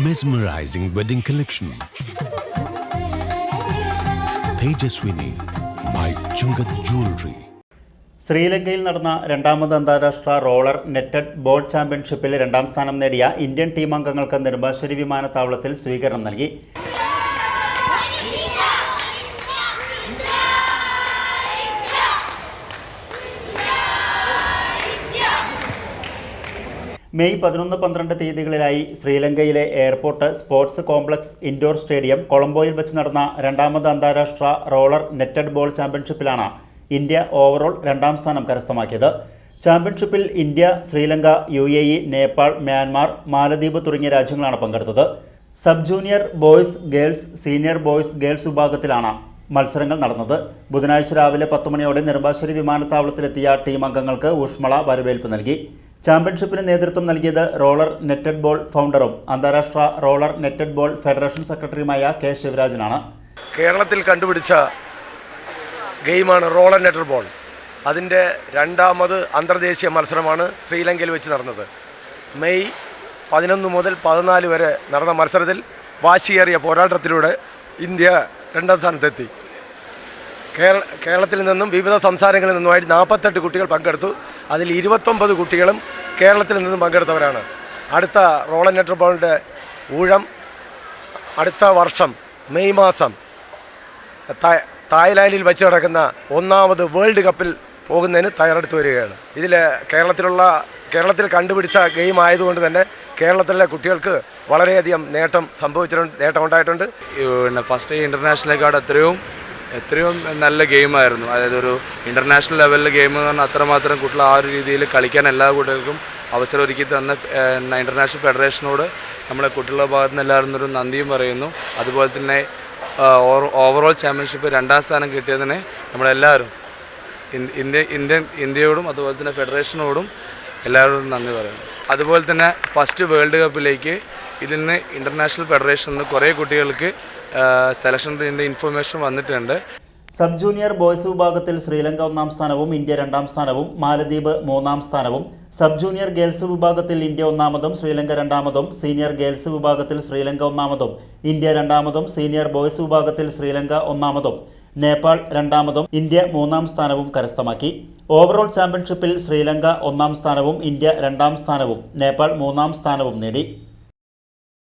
mesmerizing wedding collection. Tejaswini by Chungat Jewelry. ശ്രീലങ്കയിൽ നടന്ന രണ്ടാമത് അന്താരാഷ്ട്ര റോളർ നെറ്റഡ് ബോൾ ചാമ്പ്യൻഷിപ്പിൽ രണ്ടാം സ്ഥാനം നേടിയ ഇന്ത്യൻ ടീം അംഗങ്ങൾക്ക് നെടുമ്പാശ്ശേരി വിമാനത്താവളത്തിൽ സ്വീകരണം നൽകി. മെയ് 11-12 തീയതികളിലായി ശ്രീലങ്കയിലെ airport sports complex indoor stadium കൊളംബോയിൽ വെച്ച് നടന്ന രണ്ടാമത് അന്താരാഷ്ട്ര റോളർ നെറ്റഡ് ബോൾ ചാമ്പ്യൻഷിപ്പിലാണ് ഇന്ത്യ ഓവറോൾ രണ്ടാം സ്ഥാനം കരസ്ഥമാക്കിയത്. ചാമ്പ്യൻഷിപ്പിൽ India, Sri Lanka, UAE, Nepal, Myanmar, Maldives തുടങ്ങിയ രാജ്യങ്ങളാണ് പങ്കെടുത്തത്. Sub junior boys girls, senior boys girls വിഭാഗത്തിലാണ് മത്സരങ്ങൾ നടന്നത്. ബുധനാഴ്ച രാവിലെ 10 മണിയോടെ നെടുമ്പാശ്ശേരി വിമാനത്താവളത്തിലെത്തിയ ടീം അംഗങ്ങൾക്ക് ഊഷ്മള വരവേൽപ്പ് നൽകി. ചാമ്പ്യൻഷിപ്പിന് നേതൃത്വം നൽകിയത് റോളർ നെറ്റഡ് ബോൾ ഫൗണ്ടറും അന്താരാഷ്ട്ര റോളർ നെറ്റഡ് ബോൾ ഫെഡറേഷൻ സെക്രട്ടറിയുമായ കെ ശിവരാജനാണ്. കേരളത്തിൽ കണ്ടുപിടിച്ച ഗെയിമാണ് റോളർ നെറ്റഡ് ബോൾ. അതിൻ്റെ രണ്ടാമത് അന്തർദേശീയ മത്സരമാണ് ശ്രീലങ്കയിൽ വെച്ച് നടന്നത്. മെയ് 11 മുതൽ 14 വരെ നടന്ന മത്സരത്തിൽ വാശിയേറിയ പോരാട്ടത്തിലൂടെ ഇന്ത്യ രണ്ടാം സ്ഥാനത്തെത്തി. കേരളത്തിൽ നിന്നും വിവിധ സംസ്ഥാനങ്ങളിൽ നിന്നുമായിട്ട് 48 കുട്ടികൾ പങ്കെടുത്തു. അതിൽ 29 കുട്ടികളും കേരളത്തിൽ നിന്നും പങ്കെടുത്തവരാണ്. അടുത്ത റോളർ നെറ്റഡ് ബോളിൻ്റെ ഊഴം അടുത്ത വർഷം മെയ് മാസം തായ്ലാൻഡിൽ വെച്ച് നടക്കുന്ന 1ാമത് വേൾഡ് കപ്പിൽ പോകുന്നതിന് തയ്യാറെടുത്ത് വരികയാണ്. ഇതിൽ കേരളത്തിൽ കണ്ടുപിടിച്ച ഗെയിം ആയതുകൊണ്ട് തന്നെ കേരളത്തിലെ കുട്ടികൾക്ക് വളരെയധികം നേട്ടമുണ്ടായിട്ടുണ്ട്. ഫസ്റ്റ് ഇൻ്റർനാഷണൽ എത്രയും നല്ല ഗെയിമായിരുന്നു. അതായത് ഒരു ഇൻ്റർനാഷണൽ ലെവലിലെ ഗെയിം എന്ന് പറഞ്ഞാൽ അത്രമാത്രം കുട്ടികൾ ആ ഒരു രീതിയിൽ കളിക്കാൻ എല്ലാ കുട്ടികൾക്കും അവസരം ഒരുക്കി തന്ന ഇൻ്റർനാഷണൽ ഫെഡറേഷനോട് നമ്മളെ കുട്ടികളുടെ ഭാഗത്ത് നിന്ന് എല്ലാവരും ഒരു നന്ദിയും പറയുന്നു. അതുപോലെ തന്നെ ഓവറോൾ ചാമ്പ്യൻഷിപ്പ് രണ്ടാം സ്ഥാനം കിട്ടിയതിന് നമ്മളെല്ലാവരും ഇന്ത്യയോടും അതുപോലെ തന്നെ ഫെഡറേഷനോടും എല്ലാവരോടും നന്ദി പറയുന്നു. അതുപോലെ തന്നെ ഫസ്റ്റ് വേൾഡ് കപ്പിലേക്ക് ഇതിൽ നിന്ന് ഇൻ്റർനാഷണൽ ഫെഡറേഷനിൽ നിന്ന് കുറേ കുട്ടികൾക്ക് സെലക്ഷൻ്റെ ഇൻഫർമേഷൻ വന്നിട്ടുണ്ട്. സബ് ജൂനിയർ ബോയ്സ് വിഭാഗത്തിൽ ശ്രീലങ്ക 1ാം സ്ഥാനവും ഇന്ത്യ 2ാം സ്ഥാനവും, മാലദ്വീപ് 3ാം സ്ഥാനവും, സബ് ജൂനിയർ ഗേൾസ് വിഭാഗത്തിൽ ഇന്ത്യ 1ാമതും ശ്രീലങ്ക 2ാമതും, സീനിയർ ഗേൾസ് വിഭാഗത്തിൽ ശ്രീലങ്ക 1ാമതും, ഇന്ത്യ 2ാമതും, സീനിയർ ബോയ്സ് വിഭാഗത്തിൽ ശ്രീലങ്ക 1ാമതും, നേപ്പാൾ 2ാമതും, ഇന്ത്യ 3ാം സ്ഥാനവും കരസ്ഥമാക്കി. ഓവറോൾ ചാമ്പ്യൻഷിപ്പിൽ ശ്രീലങ്ക 1ാം സ്ഥാനവും ഇന്ത്യ 2ാം സ്ഥാനവും നേപ്പാൾ 3ാം സ്ഥാനവും നേടി.